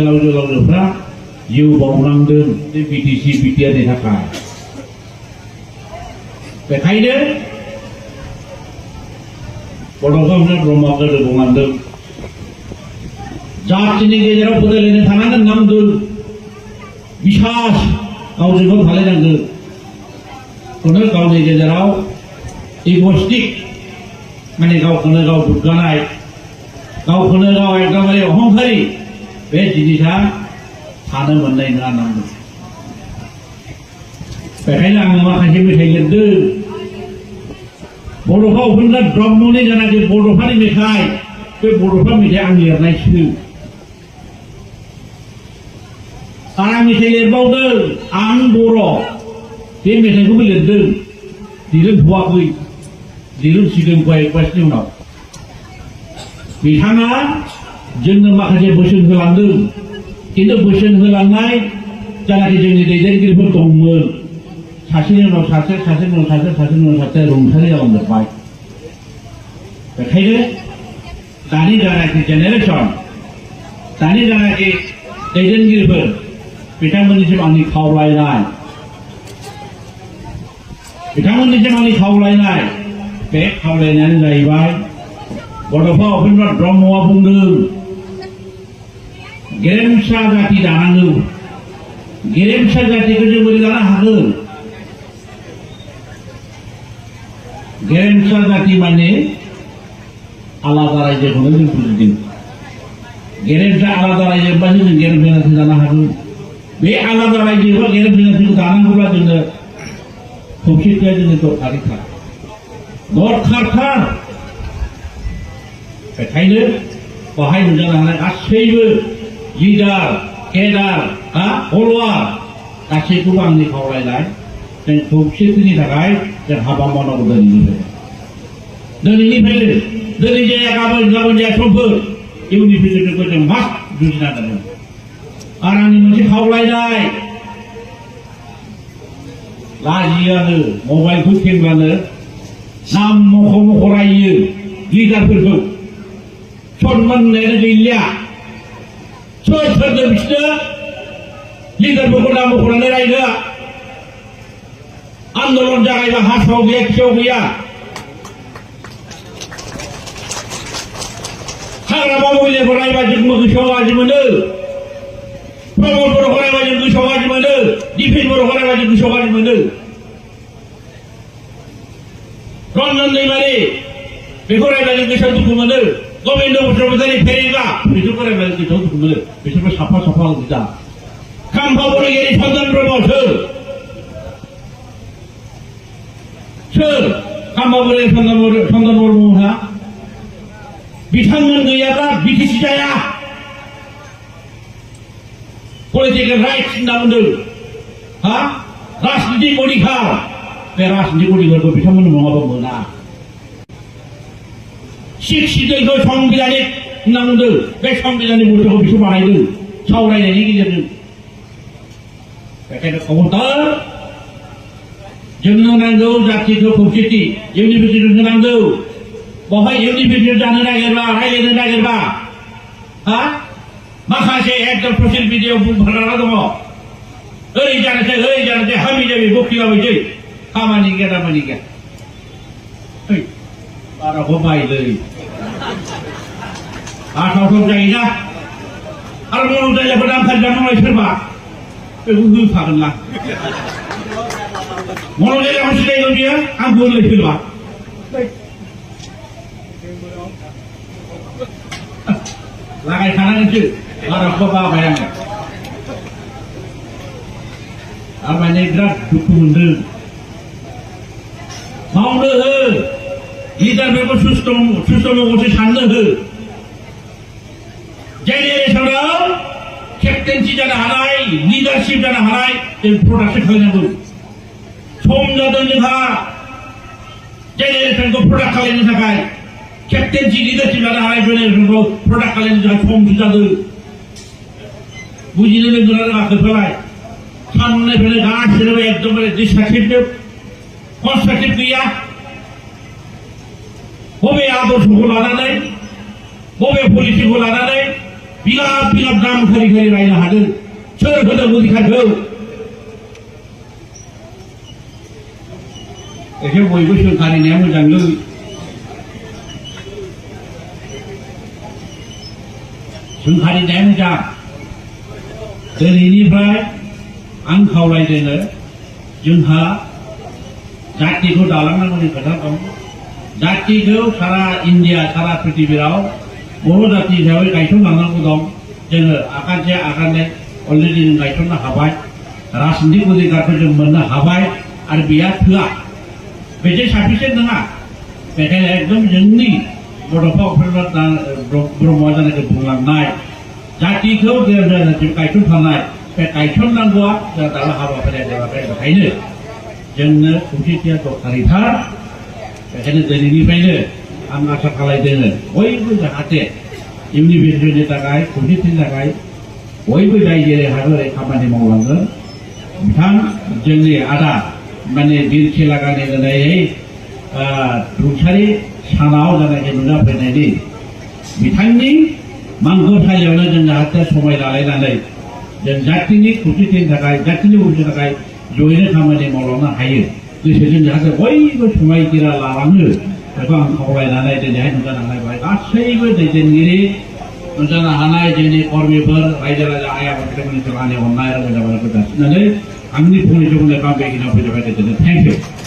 जोहोलावजोफ्रा जिउ बावनांदों बे बिटिसि बिटिआरनि थाखाय बेखायनो बड'फा ब्रह्म गोदो बुंलांदों जातिनि गेजेराव फोथायलायनो थानांगोन नांगौ बिसास गावजों गाव थालायनांगोन खुनु गावनि गेजेराव इग'स्टिक माने गावखौनो गाव दुग्गानाय गावखौनो गाव एकदमबारे अहंकारि बे जिनिसा थानो मोननाय नङा नांगौ बेखायनो आङो माखासे मेथाइ लिरदों बड'फा उपेन्द्र ब्रह्मनि जेनाखि बड'फानि मेथाइ बे बड'फा मेथाइ आं लिरनायसो आरो आं मेथाइ लिरबावदों आं बर' बे मेथाइखौबो लिरदों दिरुनथ'वाखै दिरुनसिगोन कয়েক मासनि उनाव बिथाङा जोंनो माखासे बोसोन होलांदों खिन्थु बोसोन होलांनाय जानाखि जोंनि दैदेनगिरिफोर दंमोन सासेनि उनाव सासे सासेनि उनाव सासे सासेनि उनाव सासे रुंसारि जालांजोब्बाय बेखायनो दानि जानाखि जेनेरेसन दानि जानाखि दैदेनगिरिफोर बिथांमोननिसिम आंनि खावलायनाय बे खावलायनायानो जाहैबाय बड'फा उपेन्द्र ब्रह्मआ बुंदों गेरेमसा जाति दानांगौ गेरेमसा जातिखौ जों बोरै दानो हागोन गेरेमसा जाति माने आलादा रायजोखौनो जों बुजिदों गेरेमसा आलादा रायजोबासो जों गेरेमसा जाति दानो हागोन बे आलादा रायजो एबा गेरेमसा जातिखौ दानांगौब्ला जोंनो खौसेथिया जोंनो दरखारथार बेखायनो बाहाय नुजानो हानाय गासैबो लिडार केडार फल'वार गासैखौबो आंनि खावलायनाय जों खौसेथिनि थाखाय जों हाबा मावनांगौ दिनैनिफ्रायनो दिनै जाया गाबोन जाया समफोर इउनिफिकेसनखौ जों मास जुजिनांगोन आरो आंनि मोनसे खावलायनाय लाजियानो मबाइलखौ खेंब्लानो नाम मख'रायो लिडारफोरखौ सनमान होनायानो गैलिया सोरनो बिसोरनो लिडारफोरखौ नाम मख'नानै रायनो आन्दलन जागायबा हासाव गैया खियाव गैया हाग्रामा महिलाखौ रायबा जों गोसोआव गाज्रि मोनो प्रमद बर'खौ रायबा जों गोसोआव गाज्रि मोनो दिपेन बर'खौ रायबा जों गोसोआव गाज्रि मोनो रन्जन दैमारि बेखौ रायबा जों गोसोआव दुखु मोनो गबिन्द बसुमतारी फेरेंगा बिसोरखौ रायबा जों गोसोआव दुखु मोनो बिसोरबो साफा गोजा खाम्फा बरगयारि चन्दन ब्रह्म सोर खाम्फा बरगयारि चन्दन ब्रह्महा बिथांमोन गैयाब्ला बिटिसि जाया पलिटिकेल राइट्स होनना बुंदों राजनीतिक अधिकार बे राजनीतिक अधिकारखौ बिथांमोन नङाबा मोना शिक्षितखौ संबिधानिक होनना बुंदों बे संबिधानिक बुस्थुखौ बिसोर बानायदों सावरायनायनि गेजेरजों बेखायनो खबरदार जोंनो नांगौ जातिखौ खौसेथि इउनिफिकेसन नांगौ बहाय इउनिफिकेसन जानो नागिरबा रायज्लायनो नागिरबा माखासे एकदम ससियेल मिडियायाव बुंफाग्रा दङ ओरै जानोसै हामि जाबि बखिलाबायसै खामानि गैया दामानि गैया बाराखौ बायलै आथावथाव जायोना आरो बर' जायगाफोर नामखाल जानांबाय सोरबा बेखौ होफागोनलां बर' जायगाखौ सिनायगौ बियो आंखौ होनलाय सोरबा लागायखानांगोनसो बाराखौ बाबाय आङो आं माने बिराद दुखु मोनदों मावनो हो लिडारफोरखौ सुस्थ' महरसे साननो हो जेनेरेसनाव केप्टेनसि जानो हानाय लिडारशिप जानो हानाय जों प्रडाक्सन खालामनांगौ सम जादों जोंहा जेनेरेसनखौ प्रडाक्ट खालामनो थाखाय केप्टेनसि लिडारशिप लानो हानाय जेनेरेसनखौ प्रडाक्ट खालामनो थाखाय समसो जादों बुजिनो रोंगोना रोङाखैफोरलाय साननायफोरनो गासिबो एकदमबारे डिस्ट्राक्टिभ कनस्ट्राक्टिभ गैया बबे आदर्शखौ लानानै बबे पलिसिखौ लानानै बिगाब बिगाब दाम खारि खारि रायनो हादों सोर होदों अधिकारखौ एसे बयबो सोंखारिनाया मोजांलै सोंखारिनाया मोजां दिनैनिफ्राय आं खावलायदों जोंहा जातिखौ दालांनांगौनि खोथा दं जातिखौ सारा इन्डिया सारा पृथिबीयाव बर' जाति हिसाबै गायसनलांनांगौ दं जोङो आगानसे आगानै अलरेडि जों गायसननो हाबाय राजनितिक अधिकारखौ जों मोननो हाबाय आरो बेया थोआ बेजों साफिसियेन्ट नङा बेखायनो एकदम जोंनि बड'फा उपेन्द्र ब्रह्मआ जानाखि बुंलांनाय जातिखौ गायसनथारनाय बे गायसननांगौआ जोंहा दाबो हाबाफारिया जाबाय बेखायनो जोंनो खौसेथिया दरखारिथार बेखायनो दिनैनिफ्रायनो आं आसा खालामदों बयबो जाहाथे इउनिभार्सिटिनि थाखाय खौसेथिनि थाखाय बयबो जाय जेरै हागौ ओरै खामानि मावलांगोन बिथां जोंनि आदा माने बिर खेलागानि दिनै रुंसारि सानाव जानाखि नुजाफैनायनि बिथांनि मांगोथायावनो जों जाहाथे समाय लालायनानै जों जातिनि खौसेथिनि थाखाय जातिनि उन्नतिनि थाखाय जयैनो खामानि मावलांनो हायो गोसोजों जाहाथे बयबो समायखिरा लालाङो बेखौ आं खावलायनानै दिनैहाय नुजानो हानाय गासैबो दैदेनगिरि नुजानो हानाय जोंनि कर्मिफोर रायजो राजा आइ आफादगिरिफोरनि सायाव आंनि अननाय आरो मोजां मोननायखौ जासिनानै आंनि फंनैसो बुंनायखौ आं बेखिनियाव फोजोबबाय थेंक इउ